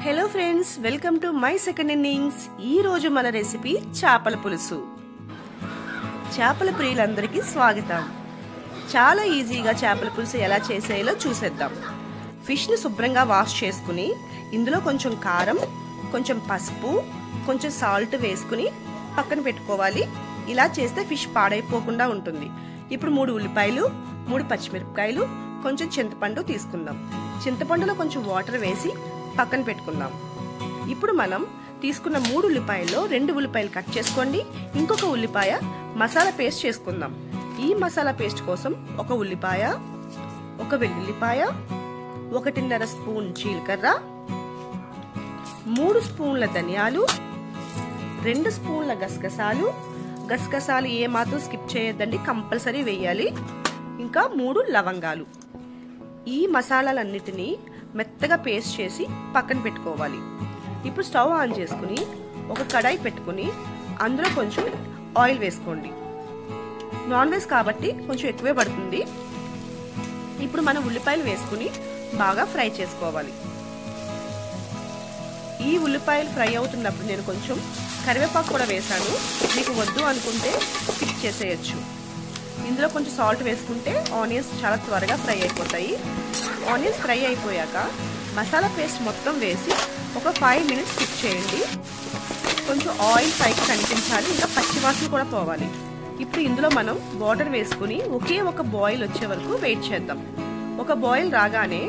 Hello friends, welcome to my second innings. ఈ రోజు మన రెసిపీ చేపల పులుసు. చేపల ప్రియులందరికీ స్వాగతం. చాలా ఈజీగా చేపల పులుసు ఎలా చేసేయాలో చూసేద్దాం. ఫిష్ని శుభ్రంగా వాష్ చేసుకుని ఇందులో కొంచెం కారం, కొంచెం పసుపు, కొంచెం సాల్ట్ వేసుకుని పక్కన పెట్టుకోవాలి. ఇలా చేస్తే ఫిష్ పాడైపోకుండా ఉంటుంది. ఇప్పుడు 3 ఉల్లిపాయలు, 3 పచ్చిమిరపకాయలు, కొంచెం చింతపండు తీసుకుందాం. చింతపండులో కొంచెం వాటర్ వేసి పక్కన పెట్టుకుందాం. ఇప్పుడు మనం తీసుకున్న 3 ఉల్లిపాయల్లో 2 ఉల్లిపాయలు కట్ చేసుకోండి. ఇంకొక ఉల్లిపాయ మసాలా పేస్ట్ చేసుకుందాం. ఈ మసాలా పేస్ట్ కోసం 1 ఉల్లిపాయ, 1 వెల్లుల్లిపాయ, 1.5 స్పూన్ జీలకర్ర, 3 స్పూన్ల ధనియాలు, 2 స్పూన్ల గసగసాలు. గసగసాలు ఏ మాత్రం స్కిప్ చేయొద్దండి, కంపల్సరీ వేయాలి. ఇంకా 3 లవంగాలు. ఈ మసాలాలన్నిటినీ మెత్తగా పేస్ట్ చేసి పక్కన పెట్టుకోవాలి. ఇప్పుడు స్టవ్ ఆన్ చేసుకుని ఒక కడాయి పెట్టుకుని అందులో కొంచెం ఆయిల్ వేసుకోండి. నాన్ వెజ్ కాబట్టి కొంచెం ఎక్కువే పడుతుంది. ఇప్పుడు మనం ఉల్లిపాయలు వేసుకుని బాగా ఫ్రై చేసుకోవాలి. ఈ ఉల్లిపాయలు ఫ్రై అవుతున్నప్పుడు నేను కొంచెం కరివేపాకు కూడా వేసాను. మీకు వద్దు అనుకుంటే స్కిప్ చేసేయచ్చు. ఇందులో కొంచెం సాల్ట్ వేసుకుంటే ఆనియన్స్ చాలా త్వరగా ఫ్రై అయిపోతాయి. ఆనియన్స్ ఫ్రై అయిపోయాక మసాలా పేస్ట్ మొత్తం వేసి ఒక 5 మినిట్స్ కుక్ చేయండి. కొంచెం ఆయిల్ పైకి కనిపించాలి, ఇంకా పచ్చివాసన కూడా పోవాలి. ఇప్పుడు ఇందులో మనం వాటర్ వేసుకుని ఒకే ఒక బాయిల్ వచ్చే వరకు వెయిట్ చేద్దాం. ఒక బాయిల్ రాగానే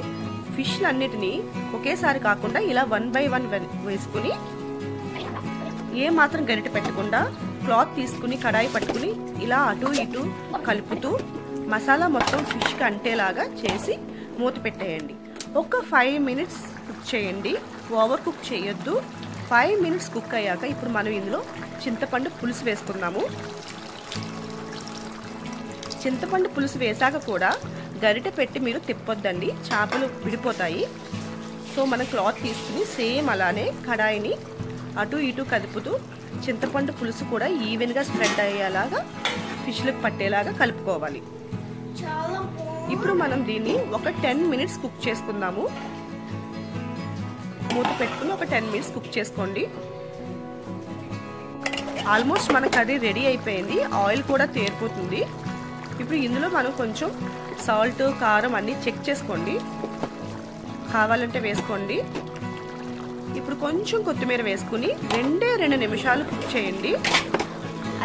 ఫిష్లన్నిటినీ ఒకేసారి కాకుండా ఇలా 1 by 1 వేసుకుని ఏ మాత్రం గరిటె పెట్టకుండా క్లాత్ తీసుకుని కడాయి పట్టుకుని ఇలా అటు ఇటు కలుపుతూ మసాలా మొత్తం ఫిష్కి అంటేలాగా చేసి మూత పెట్టేయండి. ఒక 5 మినిట్స్ కుక్ చేయండి, ఓవర్ కుక్ చేయొద్దు. 5 మినిట్స్ కుక్ అయ్యాక ఇప్పుడు మనం ఇందులో చింతపండు పులుసు వేసుకున్నాము. చింతపండు పులుసు వేసాక కూడా గరిటె పెట్టి మీరు తిప్పొద్దండి, చేపలు విడిపోతాయి. సో మనం క్లాత్ తీసుకుని సేమ్ అలానే కడాయిని అటు ఇటు కదుపుతూ చింతపండు పులుసు కూడా ఈవెన్గా స్ప్రెడ్ అయ్యేలాగా ఫిష్లకు పట్టేలాగా కలుపుకోవాలి. ఇప్పుడు మనం దీన్ని ఒక 10 మినిట్స్ కుక్ చేసుకుందాము. మూత పెట్టుకుని ఒక 10 మినిట్స్ కుక్ చేసుకోండి. ఆల్మోస్ట్ మన కర్రీ రెడీ అయిపోయింది, ఆయిల్ కూడా తేరిపోతుంది. ఇప్పుడు ఇందులో మనం కొంచెం సాల్ట్, కారం అన్నీ చెక్ చేసుకోండి, కావాలంటే వేసుకోండి. ఇప్పుడు కొంచెం కొత్తిమీర వేసుకుని 2 నిమిషాలు కుక్ చేయండి.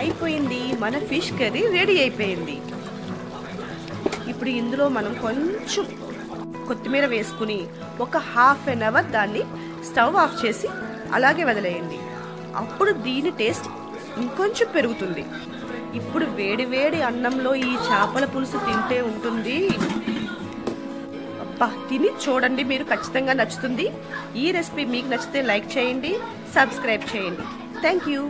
అయిపోయింది, మన ఫిష్ కర్రీ రెడీ అయిపోయింది. ఇప్పుడు ఇందులో మనం కొంచెం కొత్తిమీర వేసుకుని ఒక ½ an hour దాన్ని స్టవ్ ఆఫ్ చేసి అలాగే వదిలేయండి. అప్పుడు దీని టేస్ట్ ఇంకొంచెం పెరుగుతుంది. ఇప్పుడు వేడి వేడి అన్నంలో ఈ చేపల పులుసు తింటే ఉంటుంది. తిని చూడండి, మీరు ఖచ్చితంగా నచ్చుతుంది. ఈ రెసిపీ మీకు నచ్చితే లైక్ చేయండి, సబ్స్క్రైబ్ చేయండి. Thank you.